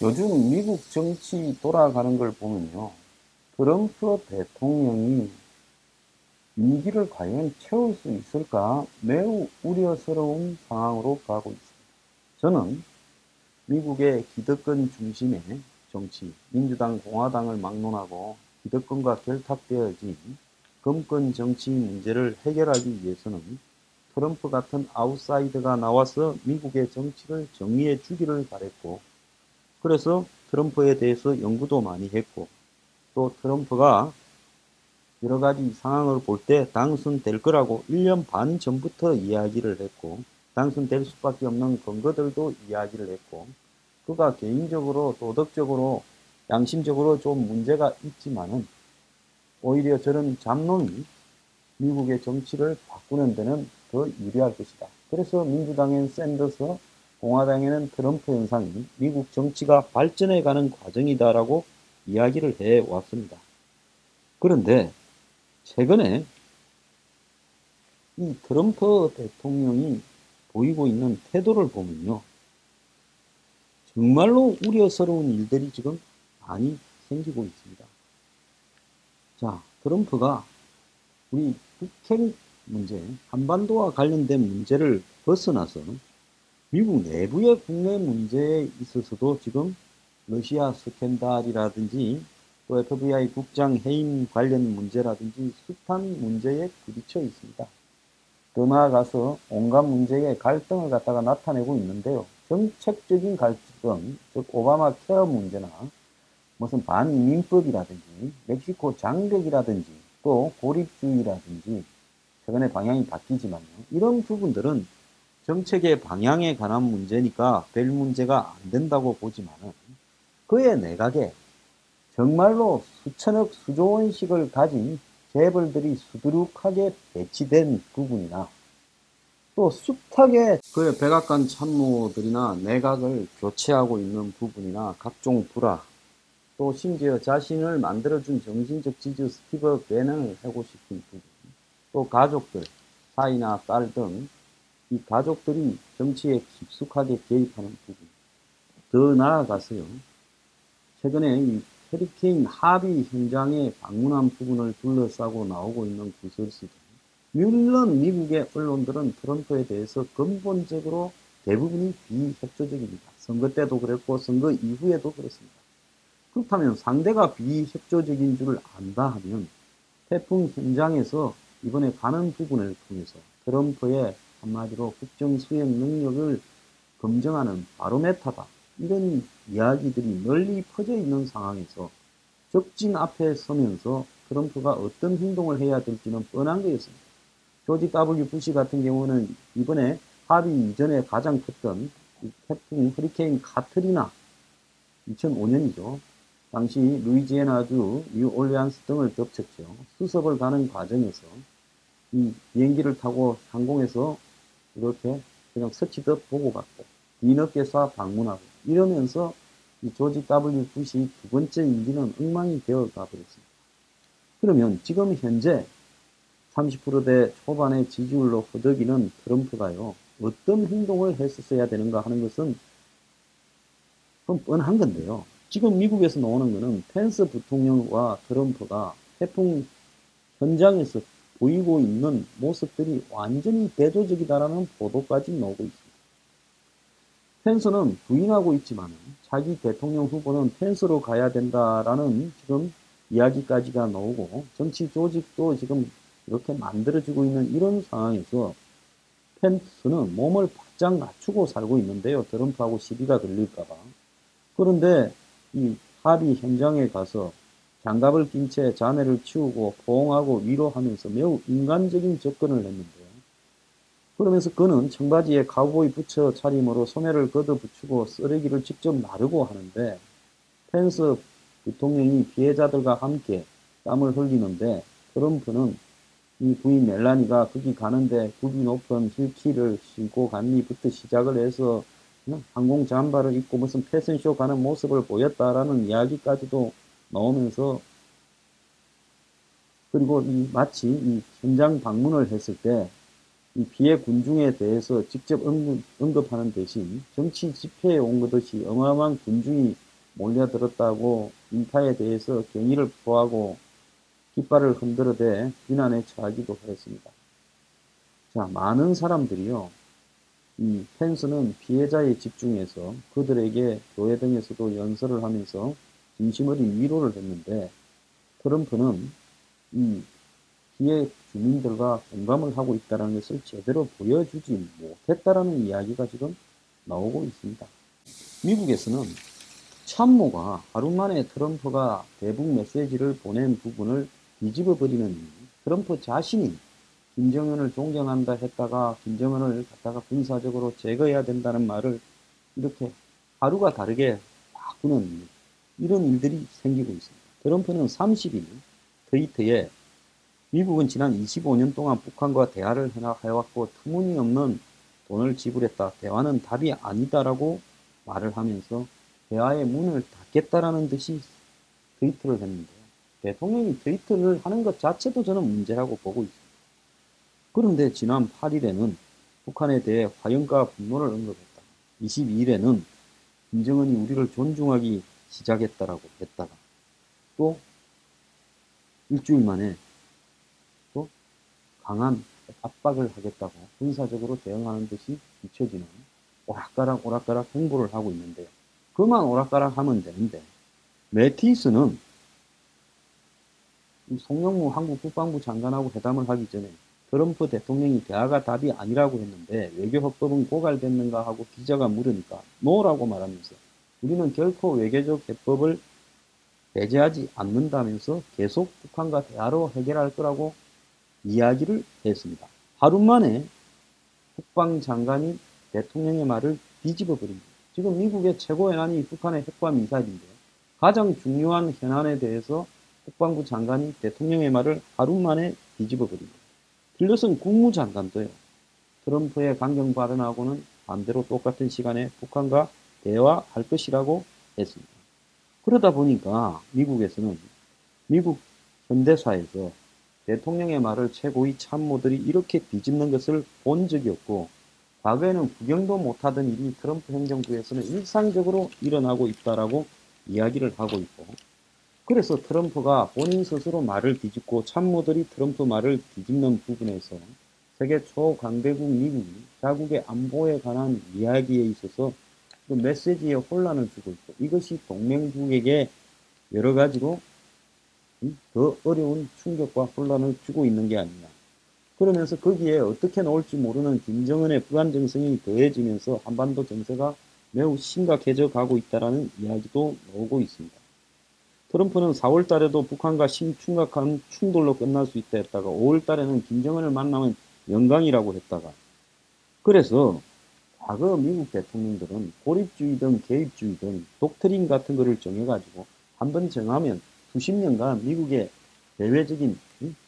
요즘 미국 정치 돌아가는 걸 보면요. 트럼프 대통령이 임기를 과연 채울 수 있을까 매우 우려스러운 상황으로 가고 있습니다. 저는 미국의 기득권 중심의 정치, 민주당, 공화당을 막론하고 기득권과 결탁되어진 금권 정치 문제를 해결하기 위해서는 트럼프 같은 아웃사이더가 나와서 미국의 정치를 정리해 주기를 바랬고, 그래서 트럼프에 대해서 연구도 많이 했고, 또 트럼프가 여러 가지 상황을 볼 때 당선될 거라고 1년 반 전부터 이야기를 했고, 당선될 수밖에 없는 근거들도 이야기를 했고, 그가 개인적으로 도덕적으로 양심적으로 좀 문제가 있지만은 오히려 저런 잡론이 미국의 정치를 바꾸는 데는 더 유리할 것이다. 그래서 민주당엔 샌더스, 공화당에는 트럼프 현상이 미국 정치가 발전해가는 과정이다라고 이야기를 해왔습니다. 그런데 최근에 이 트럼프 대통령이 보이고 있는 태도를 보면요. 정말로 우려스러운 일들이 지금 많이 생기고 있습니다. 자, 트럼프가 우리 북핵 문제, 한반도와 관련된 문제를 벗어나서 미국 내부의 국내 문제에 있어서도 지금 러시아 스캔들이라든지 또 FBI 국장 해임 관련 문제라든지 숱한 문제에 부딪혀 있습니다. 더 나아가서 온갖 문제의 갈등을 갖다가 나타내고 있는데요. 정책적인 갈등, 즉 오바마 케어 문제나 무슨 반이민법이라든지 멕시코 장벽이라든지 또 고립주의라든지 최근에 방향이 바뀌지만요. 이런 부분들은 정책의 방향에 관한 문제니까 별 문제가 안 된다고 보지만은 그의 내각에 정말로 수천억 수조 원씩을 가진 재벌들이 수두룩하게 배치된 부분이나 또 숱하게 그의 백악관 참모들이나 내각을 교체하고 있는 부분이나 각종 불화, 또 심지어 자신을 만들어준 정신적 지주 스티브 배넌을 해고시킨 부분, 또 가족들, 사이나 딸 등 이 가족들이 정치에 깊숙하게 개입하는 부분, 더 나아가서요. 최근에 이 허리케인 하비 현장에 방문한 부분을 둘러싸고 나오고 있는 구설수들. 물론 미국의 언론들은 트럼프에 대해서 근본적으로 대부분이 비협조적입니다. 선거 때도 그랬고 선거 이후에도 그렇습니다. 그렇다면 상대가 비협조적인 줄 안다 하면 태풍 현장에서 이번에 가는 부분을 통해서 트럼프의 한마디로 국정 수행 능력을 검증하는 바로메타다. 이런 이야기들이 널리 퍼져 있는 상황에서 적진 앞에 서면서 트럼프가 어떤 행동을 해야 될지는 뻔한 거였습니다. 조지 W. 부시 같은 경우는 이번에 합의 이전에 가장 컸던 태풍 허리케인 카트리나 2005년이죠. 당시 루이지애나주 뉴올리안스 등을 덮쳤죠. 수습을 가는 과정에서 이 비행기를 타고 상공에서 이렇게 그냥 스치듯 보고 갔고 뒤늦게 쏴 방문하고 이러면서 이 조지 W. 부시 두 번째 임기는 엉망이 되어 가버렸습니다. 그러면 지금 현재 30%대 초반의 지지율로 허덕이는 트럼프가요. 어떤 행동을 했었어야 되는가 하는 것은 좀 뻔한 건데요. 지금 미국에서 나오는 것은 펜스 부통령과 트럼프가 태풍 현장에서 보이고 있는 모습들이 완전히 대조적이다라는 보도까지 나오고 있습니다. 펜스는 부인하고 있지만 자기 대통령 후보는 펜스로 가야 된다라는 지금 이야기까지가 나오고 정치 조직도 지금 이렇게 만들어지고 있는 이런 상황에서 펜스는 몸을 바짝 낮추고 살고 있는데요. 트럼프하고 시비가 걸릴까봐. 그런데 이 합의 현장에 가서 장갑을 낀 채 자네를 치우고 포옹하고 위로하면서 매우 인간적인 접근을 했는데요. 그러면서 그는 청바지에 카우보이 부처 차림으로 소매를 걷어붙이고 쓰레기를 직접 나르고 하는데 펜스 부통령이 피해자들과 함께 땀을 흘리는데 트럼프는 이 부인 멜라니가 거기 가는데 굽이 높은 힐키를 신고 갔니부터 시작을 해서 항공 잠바를 입고 무슨 패션쇼 가는 모습을 보였다라는 이야기까지도 나오면서 그리고 이 마치 이 현장 방문을 했을 때 이 피해 군중에 대해서 직접 언급하는 대신 정치 집회에 온 것이 어마어마한 군중이 몰려들었다고 인파에 대해서 경의를 표하고 깃발을 흔들어대 비난에 처하기도 했습니다. 자, 많은 사람들이요, 이 펜스는 피해자에 집중해서 그들에게 교회 등에서도 연설을 하면서 진심 어린 위로를 했는데, 트럼프는 이 피해 주민들과 공감을 하고 있다는 것을 제대로 보여주지 못했다라는 이야기가 지금 나오고 있습니다. 미국에서는 참모가 하루 만에 트럼프가 대북 메시지를 보낸 부분을 뒤집어 버리는 트럼프 자신이 김정은을 존경한다 했다가 김정은을 갖다가 군사적으로 제거해야 된다는 말을 이렇게 하루가 다르게 바꾸는 이런 일들이 생기고 있습니다. 트럼프는 30일 트위터에 미국은 지난 25년 동안 북한과 대화를 해왔고 터무니없는 돈을 지불했다. 대화는 답이 아니다라고 말을 하면서 대화의 문을 닫겠다라는 듯이 트위터를 했는데요. 대통령이 트위터를 하는 것 자체도 저는 문제라고 보고 있습니다. 그런데 지난 8일에는 북한에 대해 화염과 분노를 언급했다. 22일에는 김정은이 우리를 존중하기 시작했다라고 했다가 또 일주일 만에 또 강한 압박을 하겠다고 군사적으로 대응하는 듯이 비춰지는 오락가락 행보를 하고 있는데요. 그만 오락가락 하면 되는데 매티스는 송영무 한국 국방부 장관하고 회담을 하기 전에 트럼프 대통령이 대화가 답이 아니라고 했는데 외교헌법은 고갈됐는가 하고 기자가 물으니까 노라고 말하면서 우리는 결코 외교적 해법을 배제하지 않는다면서 계속 북한과 대화로 해결할 거라고 이야기를 했습니다. 하루 만에 국방장관이 대통령의 말을 뒤집어 버립니다. 지금 미국의 최고 현안이 북한의 핵과 미사일인데요. 가장 중요한 현안에 대해서 국방부 장관이 대통령의 말을 하루 만에 뒤집어 버립니다. tillerson 국무장관도요. 트럼프의 강경 발언하고는 반대로 똑같은 시간에 북한과 대화할 것이라고 했습니다. 그러다 보니까 미국에서는 미국 현대사에서 대통령의 말을 최고위 참모들이 이렇게 뒤집는 것을 본 적이 없고 과거에는 구경도 못하던 일이 트럼프 행정부에서는 일상적으로 일어나고 있다라고 이야기를 하고 있고 그래서 트럼프가 본인 스스로 말을 뒤집고 참모들이 트럼프 말을 뒤집는 부분에서 세계 초강대국 미국이 자국의 안보에 관한 이야기에 있어서 그 메시지에 혼란을 주고 있고 이것이 동맹국에게 여러 가지로 더 어려운 충격과 혼란을 주고 있는 게 아니냐. 그러면서 거기에 어떻게 나올지 모르는 김정은의 불안정성이 더해지면서 한반도 정세가 매우 심각해져 가고 있다는 이야기도 나오고 있습니다. 트럼프는 4월 달에도 북한과 심각한 충돌로 끝날 수 있다 했다가 5월 달에는 김정은을 만나면 영광이라고 했다가 그래서 과거 미국 대통령들은 고립주의든 개입주의든 독트린 같은 거를 정해가지고 한번 정하면 수십 년간 미국의 대외적인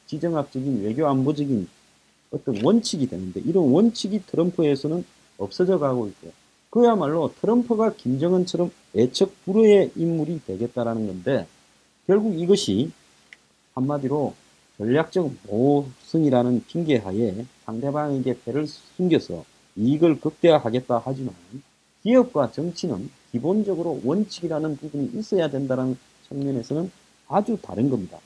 지정학적인 외교안보적인 어떤 원칙이 되는데 이런 원칙이 트럼프에서는 없어져 가고 있고 그야말로 트럼프가 김정은처럼 애척 불허의 인물이 되겠다라는 건데 결국 이것이 한마디로 전략적 모성이라는 핑계하에 상대방에게 패를 숨겨서 이익을 극대화하겠다 하지만 기업과 정치는 기본적으로 원칙이라는 부분이 있어야 된다는 측면에서는 아주 다른 겁니다.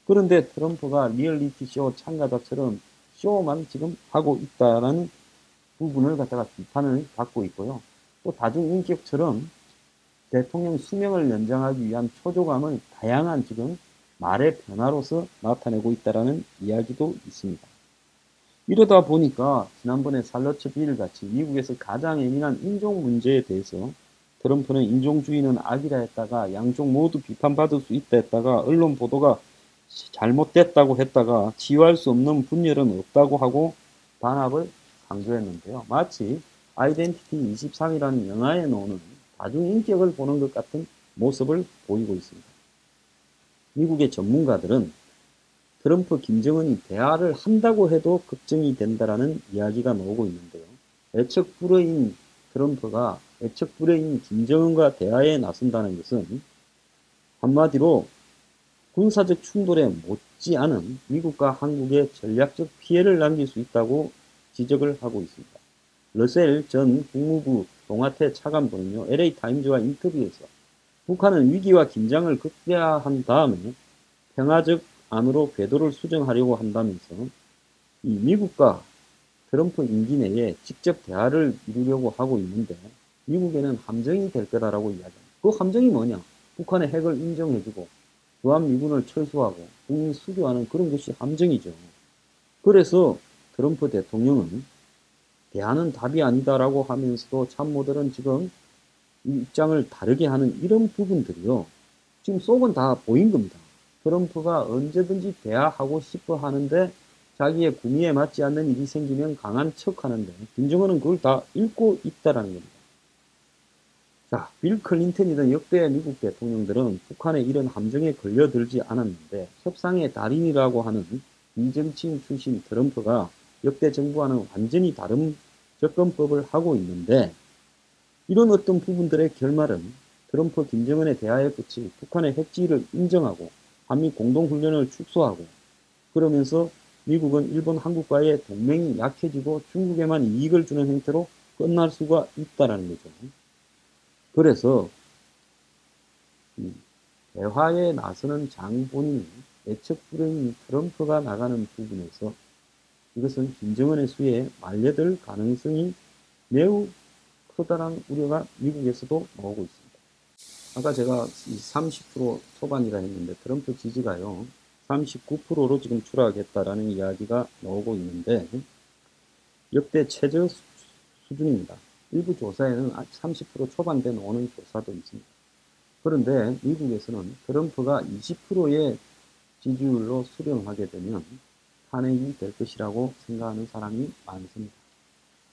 그런데 트럼프가 리얼리티 쇼 참가자처럼 쇼만 지금 하고 있다는 부분을 갖다가 비판을 받고 있고요. 또 다중인격처럼 대통령 수명을 연장하기 위한 초조감을 다양한 지금 말의 변화로서 나타내고 있다는 이야기도 있습니다. 이러다 보니까 지난번에 살러츠 빌 같이 미국에서 가장 예민한 인종 문제에 대해서 트럼프는 인종주의는 악이라 했다가 양쪽 모두 비판받을 수 있다 했다가 언론 보도가 잘못됐다고 했다가 치유할 수 없는 분열은 없다고 하고 단합을 강조했는데요. 마치 아이덴티티 23이라는 영화에 나오는 다중인격을 보는 것 같은 모습을 보이고 있습니다. 미국의 전문가들은 트럼프, 김정은이 대화를 한다고 해도 걱정이 된다라는 이야기가 나오고 있는데요. 애척 불허인 트럼프가 애척 불허인 김정은과 대화에 나선다는 것은 한마디로 군사적 충돌에 못지않은 미국과 한국의 전략적 피해를 남길 수 있다고 지적을 하고 있습니다. 러셀 전 국무부 동아태 차관보는요, LA 타임즈와 인터뷰에서 북한은 위기와 긴장을 극대화한 다음에 평화적 안으로 궤도를 수정하려고 한다면서 이 미국과 트럼프 임기 내에 직접 대화를 이루려고 하고 있는데 미국에는 함정이 될 거다라고 이야기합니다. 그 함정이 뭐냐? 북한의 핵을 인정해주고 주한미군을 철수하고 국민 수교하는 그런 것이 함정이죠. 그래서 트럼프 대통령은 대안은 답이 아니다라고 하면서도 참모들은 지금 이 입장을 다르게 하는 이런 부분들이요. 지금 속은 다 보인 겁니다. 트럼프가 언제든지 대화하고 싶어 하는데 자기의 구미에 맞지 않는 일이 생기면 강한 척 하는데 김정은은 그걸 다 읽고 있다라는 겁니다. 자, 빌 클린턴이든 역대 미국 대통령들은 북한의 이런 함정에 걸려들지 않았는데 협상의 달인이라고 하는 비정치인 출신 트럼프가 역대 정부와는 완전히 다른 접근법을 하고 있는데 이런 어떤 부분들의 결말은 트럼프 김정은의 대화의 끝이 북한의 핵지위를 인정하고 한미 공동훈련을 축소하고 그러면서 미국은 일본 한국과의 동맹이 약해지고 중국에만 이익을 주는 형태로 끝날 수가 있다는 거죠. 그래서 대화에 나서는 장본인이 애측 불행인 트럼프가 나가는 부분에서 이것은 김정은의 수에 말려들 가능성이 매우 커다란 우려가 미국에서도 나오고 있습니다. 아까 제가 30% 초반이라 했는데 트럼프 지지가요 39%로 지금 추락했다라는 이야기가 나오고 있는데 역대 최저 수준입니다. 일부 조사에는 30% 초반대 나오는 조사도 있습니다. 그런데 미국에서는 트럼프가 20%의 지지율로 수령하게 되면 탄핵이 될 것이라고 생각하는 사람이 많습니다.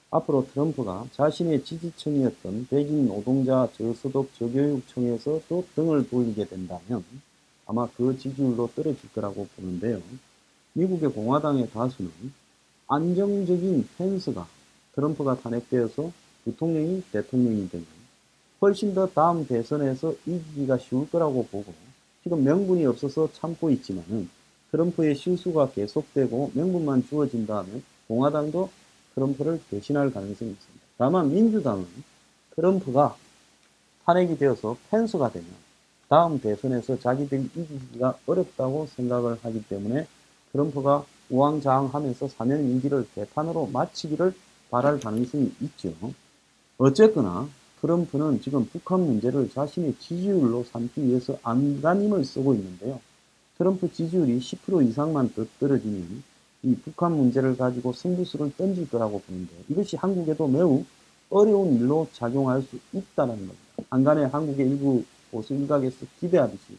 앞으로 트럼프가 자신의 지지층이었던 백인 노동자 저소득 저교육층에서 또 등을 돌리게 된다면 아마 그 지지율로 떨어질 거라고 보는데요. 미국의 공화당의 다수는 안정적인 펜스가 트럼프가 탄핵되어서 부통령이 대통령이 되면 훨씬 더 다음 대선에서 이기기가 쉬울 거라고 보고 지금 명분이 없어서 참고 있지만은 트럼프의 실수가 계속되고 명분만 주어진다면 공화당도 트럼프를 배신할 가능성이 있습니다. 다만 민주당은 트럼프가 탄핵이 되어서 펜스가 되면 다음 대선에서 자기들이 이기기가 어렵다고 생각을 하기 때문에 트럼프가 우왕좌왕하면서 4년 임기를 대판으로 마치기를 바랄 가능성이 있죠. 어쨌거나 트럼프는 지금 북한 문제를 자신의 지지율로 삼기 위해서 안간힘을 쓰고 있는데요. 트럼프 지지율이 10% 이상만 더 떨어지면 이 북한 문제를 가지고 승부수를 던질 거라고 보는데 이것이 한국에도 매우 어려운 일로 작용할 수 있다는 겁니다. 한간에 한국의 일부 보수 일각에서 기대하듯이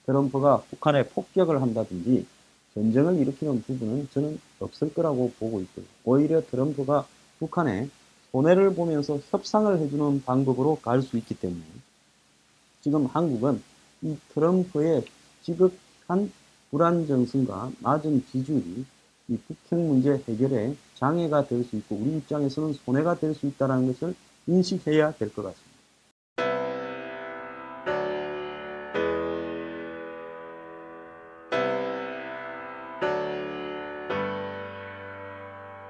트럼프가 북한에 폭격을 한다든지 전쟁을 일으키는 부분은 저는 없을 거라고 보고 있고요. 오히려 트럼프가 북한에 손해를 보면서 협상을 해주는 방법으로 갈 수 있기 때문에 지금 한국은 이 트럼프의 지극한 불안정성과 낮은 지지율이 이 북핵 문제 해결에 장애가 될 수 있고 우리 입장에서는 손해가 될 수 있다는 것을 인식해야 될 것 같습니다.